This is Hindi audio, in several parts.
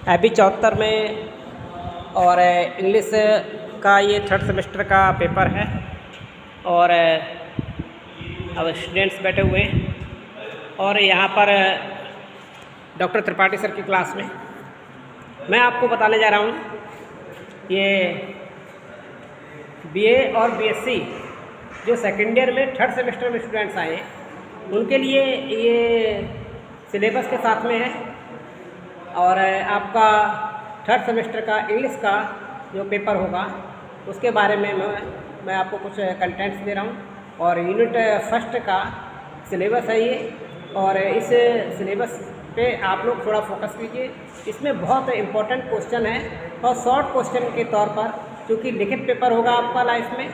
अभी 74 में और इंग्लिश का ये 3rd सेमेस्टर का पेपर है और अब स्टूडेंट्स बैठे हुए हैं और यहाँ पर डॉक्टर त्रिपाठी सर की क्लास में मैं आपको बताने जा रहा हूँ ये बीए और बीएससी जो सेकेंड ईयर में 3rd सेमेस्टर में स्टूडेंट्स आए हैं उनके लिए ये सिलेबस के साथ में है और आपका 3rd सेमेस्टर का इंग्लिश का जो पेपर होगा उसके बारे में मैं आपको कुछ कंटेंट्स दे रहा हूँ और यूनिट फर्स्ट का सिलेबस है ये और इस सिलेबस पे आप लोग थोड़ा फोकस कीजिए। इसमें बहुत इम्पोर्टेंट क्वेश्चन है और शॉर्ट क्वेश्चन के तौर पर क्योंकि लिखित पेपर होगा आपका लाइफ में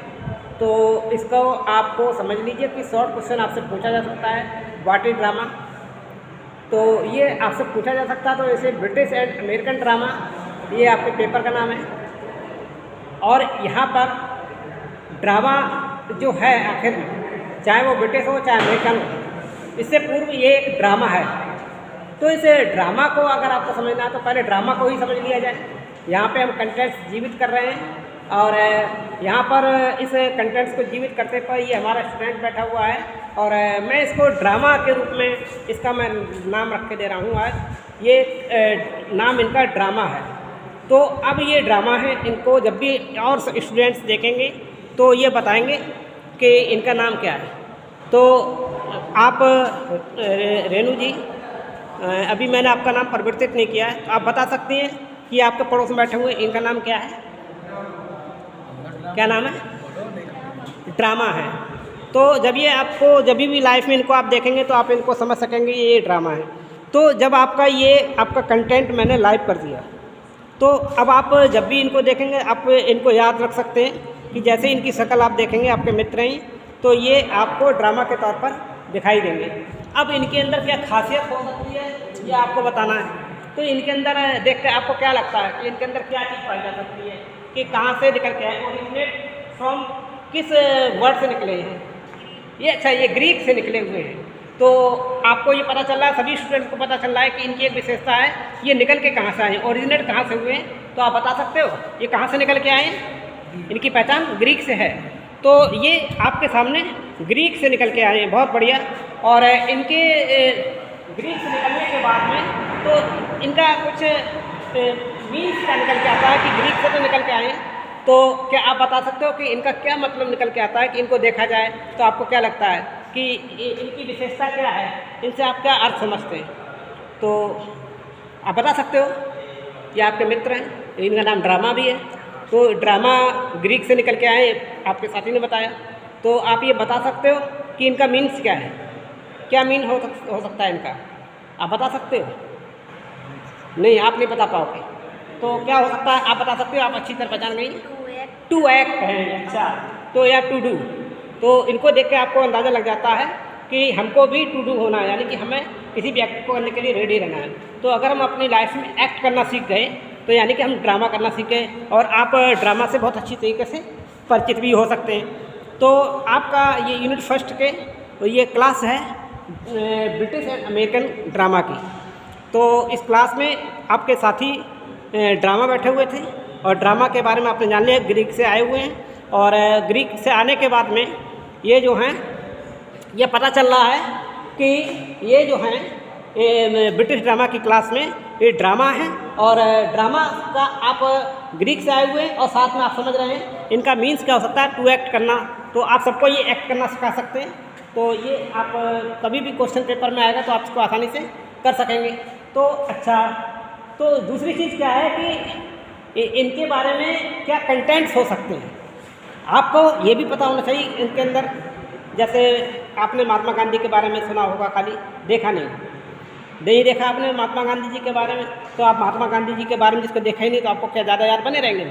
तो इसको आपको समझ लीजिए कि शॉर्ट क्वेश्चन आपसे पूछा जा सकता है। व्हाट इज ड्रामा, तो ये आपसे पूछा जा सकता है। तो इसे ब्रिटिश एंड अमेरिकन ड्रामा ये आपके पेपर का नाम है और यहाँ पर ड्रामा जो है आखिर में चाहे वो ब्रिटिश हो चाहे अमेरिकन हो, इससे पूर्व ये एक ड्रामा है। तो इस ड्रामा को अगर आपको समझना है तो पहले ड्रामा को ही समझ लिया जाए। यहाँ पे हम कंटेंट्स जीवित कर रहे हैं और यहाँ पर इस कंटेंट्स को जीवित करते पर ये हमारा स्टूडेंट बैठा हुआ है और मैं इसको ड्रामा के रूप में इसका मैं नाम रख के दे रहा हूँ। आज ये नाम इनका ड्रामा है। तो अब ये ड्रामा है, इनको जब भी और स्टूडेंट्स देखेंगे तो ये बताएंगे कि इनका नाम क्या है। तो आप रेनू जी, अभी मैंने आपका नाम परिवर्तित नहीं किया है तो आप बता सकती हैं कि आपके पड़ोस में बैठे हुए इनका नाम क्या है, क्या नाम है? ड्रामा है। तो जब ये आपको जब भी लाइफ में इनको आप देखेंगे तो आप इनको समझ सकेंगे ये ड्रामा है। तो जब आपका कंटेंट मैंने लाइव कर दिया तो अब आप जब भी इनको देखेंगे आप इनको याद रख सकते हैं कि जैसे इनकी शक्ल आप देखेंगे आपके मित्र हैं तो ये आपको ड्रामा के तौर पर दिखाई देंगे। अब इनके अंदर क्या खासियत हो सकती है ये आपको बताना है। तो इनके अंदर देख कर आपको क्या लगता है कि इनके अंदर क्या चीज़ पाई जा सकती है कि कहाँ से निकल के आए, ओरिजिनेट फ्रॉम किस वर्ड से निकले हैं ये? अच्छा, ये ग्रीक से निकले हुए हैं। तो आपको ये पता चल रहा है, सभी स्टूडेंट्स को पता चल रहा है कि इनकी एक विशेषता है, ये निकल के कहाँ से आए, ओरिजिनेट कहाँ से हुए हैं। तो आप बता सकते हो ये कहाँ से निकल के आए? इनकी पहचान ग्रीक से है। तो ये आपके सामने ग्रीक से निकल के आए हैं, बहुत बढ़िया। और इनके ग्रीक से निकलने के बाद में तो इनका कुछ मीन्स क्या निकल के आता है कि ग्रीक से तो निकल के आए हैं। तो क्या आप बता सकते हो कि इनका क्या मतलब निकल के आता है कि इनको देखा जाए तो आपको क्या लगता है कि इनकी विशेषता क्या है, इनसे आप क्या अर्थ समझते हैं? तो आप बता सकते हो। ये आपके मित्र हैं, इनका नाम ड्रामा भी है। तो ड्रामा ग्रीक से निकल के आए, आपके साथी ने बताया। तो आप ये बता सकते हो कि इनका मीन्स क्या है, क्या मीन हो सकता है इनका? आप बता सकते हो? नहीं, आप नहीं बता पाओगे। तो क्या हो सकता है आप बता सकते हो? आप अच्छी तरह पहचान गई। टू एक्ट है। अच्छा, तो या टू डू। तो इनको देख के आपको अंदाज़ा लग जाता है कि हमको भी टू डू होना है, यानी कि हमें किसी भी एक्ट को करने के लिए रेडी रहना है। तो अगर हम अपनी लाइफ में एक्ट करना सीख गए तो यानी कि हम ड्रामा करना सीख गए और आप ड्रामा से बहुत अच्छी तरीके से परिचित भी हो सकते हैं। तो आपका ये यूनिट फर्स्ट के तो ये क्लास है ब्रिटिश एंड अमेरिकन ड्रामा की। तो इस क्लास में आपके साथी ड्रामा बैठे हुए थे और ड्रामा के बारे में आपने जान लिया, ग्रीक से आए हुए हैं। और ग्रीक से आने के बाद में ये जो हैं ये पता चल रहा है कि ये जो हैं ब्रिटिश ड्रामा की क्लास में ये ड्रामा है और ड्रामा का आप ग्रीक से आए हुए हैं और साथ में आप समझ रहे हैं इनका मीन्स क्या हो सकता है, टू एक्ट करना। तो आप सबको ये एक्ट करना सिखा सकते हैं। तो ये आप कभी भी क्वेश्चन पेपर में आएगा तो आप इसको आसानी से कर सकेंगे। तो अच्छा, तो दूसरी चीज़ क्या है कि इनके बारे में क्या कंटेंट्स हो सकते हैं आपको ये भी पता होना चाहिए। इनके अंदर जैसे आपने महात्मा गांधी के बारे में सुना होगा, खाली देखा नहीं देखा आपने महात्मा गांधी जी के बारे में। तो आप महात्मा गांधी जी के बारे में जिसको देखा ही नहीं तो आपको क्या ज़्यादा याद बने रहेंगे?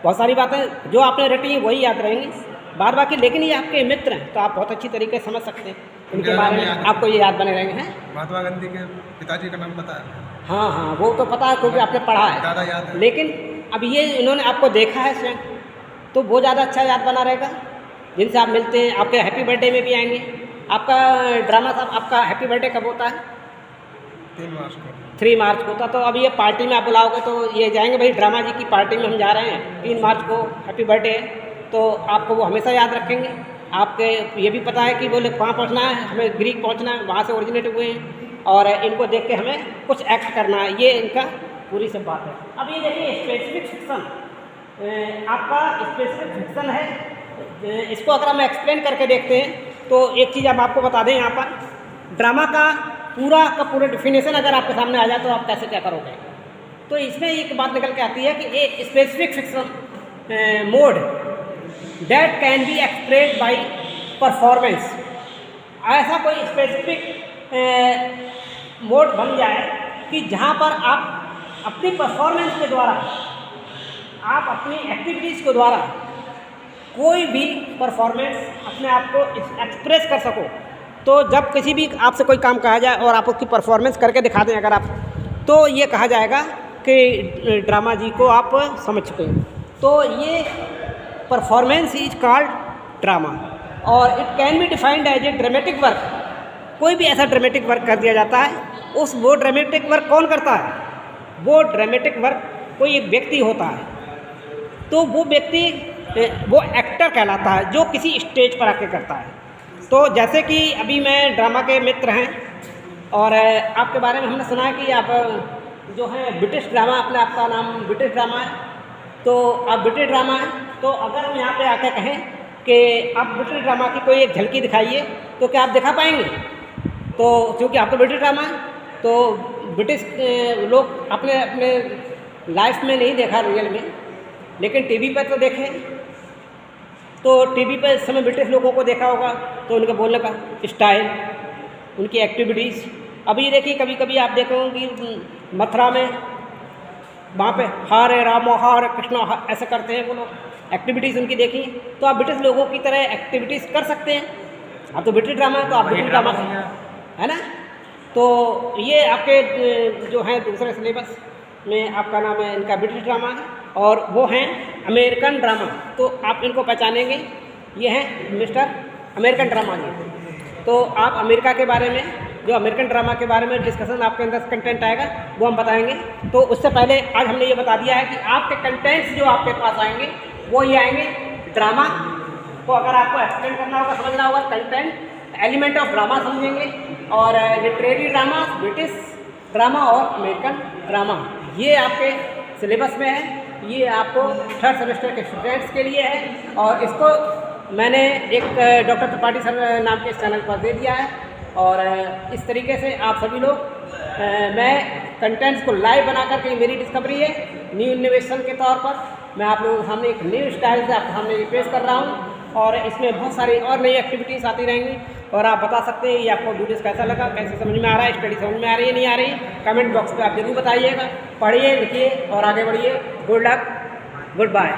बहुत सारी बातें जो आपने रटी हैं वही याद रहेंगी बार बाकी, लेकिन ये आपके मित्र हैं तो आप बहुत अच्छी तरीके से समझ सकते हैं इनके बारे में, आपको ये याद बने रहेंगे। हैं महात्मा गांधी के पिताजी का नाम पता है? हाँ, वो तो पता है क्योंकि आपने पढ़ा है, ज़्यादा याद है। लेकिन अब ये इन्होंने आपको देखा है स्वयं तो वो ज़्यादा अच्छा याद बना रहेगा। जिनसे आप मिलते हैं, आपके हैप्पी बर्थडे में भी आएंगे। आपका ड्रामा साहब, आपका हैप्पी बर्थडे कब होता है? 3 मार्च को। 3 मार्च को था। तो अभी ये पार्टी में आप बुलाओगे तो ये जाएंगे भाई ड्रामा जी की पार्टी में हम जा रहे हैं 3 मार्च को, हैप्पी बर्थडे, तो आपको वो हमेशा याद रखेंगे। आपके ये भी पता है कि बोले कहाँ पहुँचना है, हमें ग्रीक पहुँचना है, वहाँ से ओरिजिनेट हुए हैं और इनको देख के हमें कुछ एक्ट करना है, ये इनका पूरी सब बात है। अब ये देखिए स्पेसिफिक फिक्शन, आपका स्पेसिफिक फिक्शन है, इसको अगर हम एक्सप्लेन करके देखते हैं तो एक चीज़ हम आपको बता दें, यहाँ पर ड्रामा का पूरा डिफिनेशन अगर आपके सामने आ जाए तो आप कैसे क्या करोगे। तो इसमें एक बात निकल के आती है कि a specific fiction mode that can be expressed by performance, ऐसा कोई स्पेसिफिक मोड बन जाए कि जहाँ पर आप अपनी परफॉर्मेंस के द्वारा, आप अपनी एक्टिविटीज़ के द्वारा कोई भी परफॉर्मेंस अपने आप को एक्सप्रेस कर सको। तो जब किसी भी आपसे कोई काम कहा जाए और आप उसकी परफॉर्मेंस करके दिखा दें अगर आप, तो ये कहा जाएगा कि ड्रामा जी को आप समझ चुके हैं। तो ये परफॉर्मेंस इज कॉल्ड ड्रामा और it can be defined as a dramatic work. कोई भी ऐसा ड्रामेटिक वर्क कर दिया जाता है, वो ड्रामेटिक वर्क कौन करता है, वो ड्रामेटिक वर्क कोई एक व्यक्ति होता है, तो वो व्यक्ति वो एक्टर कहलाता है जो किसी स्टेज पर आके करता है। तो जैसे कि अभी मैं ड्रामा के मित्र हैं और आपके बारे में हमने सुना है कि आप जो है ब्रिटिश ड्रामा, अपने आपका नाम ब्रिटिश ड्रामा है, तो आप ब्रिटिश ड्रामा है, तो अगर हम यहाँ पे आके कहें कि आप ब्रिटिश ड्रामा की कोई एक झलकी दिखाइए तो क्या आप दिखा पाएंगे? तो क्योंकि आप तो ब्रिटिश ड्रामा है, तो ब्रिटिश लोग अपने अपने लाइफ में नहीं देखा रियल में, लेकिन टीवी पर तो देखे। तो टीवी पर इस समय ब्रिटिश लोगों को देखा होगा, तो उनका बोलने का स्टाइल, उनकी एक्टिविटीज़। अभी देखिए कभी कभी आप देखोगे कि मथुरा में वहाँ पे हरे राम हरे कृष्ण ऐसे करते हैं वो लोग, एक्टिविटीज़ उनकी देखी, तो आप ब्रिटिश लोगों की तरह एक्टिविटीज़ कर सकते हैं। आप तो ब्रिटिश ड्रामा है तो आप ब्रिटिश ड्रामा है ना। तो ये आपके जो हैं दूसरे सिलेबस में आपका नाम है, इनका ब्रिटिश ड्रामा है और वो हैं अमेरिकन ड्रामा। तो आप इनको पहचानेंगे, ये हैं मिस्टर अमेरिकन ड्रामा जी। तो आप अमेरिका के बारे में, जो अमेरिकन ड्रामा के बारे में डिस्कशन आपके अंदर कंटेंट आएगा वो हम बताएंगे। तो उससे पहले आज हमने ये बता दिया है कि आपके कंटेंट्स जो आपके पास आएंगे वो ये आएंगे ड्रामा को अगर आपको एक्सप्लेन करना होगा, समझना होगा, कंटेंट एलिमेंट ऑफ ड्रामा समझेंगे, और लिटरेरी ड्रामा, ब्रिटिश ड्रामा और अमेरिकन ड्रामा, ये आपके सिलेबस में है। ये आपको 3rd सेमेस्टर के स्टूडेंट्स के लिए है और इसको मैंने एक डॉक्टर त्रिपाठी सर नाम के इस चैनल पर दे दिया है। और इस तरीके से आप सभी लोग, मैं कंटेंट्स को लाइव बना करके, मेरी डिस्कवरी है न्यू इनोवेशन के तौर पर, मैं आप लोगों के सामने एक न्यू स्टाइल से आपके सामने पेश कर रहा हूँ और इसमें बहुत सारी और नई एक्टिविटीज़ आती रहेंगी। और आप बता सकते हैं ये आपको वीडियोस कैसा लगा, कैसे समझ में आ रहा है, स्टडी समझ में आ रही है नहीं आ रही, कमेंट बॉक्स पे आप जरूर बताइएगा। पढ़िए, लिखिए और आगे बढ़िए। Good luck, good bye.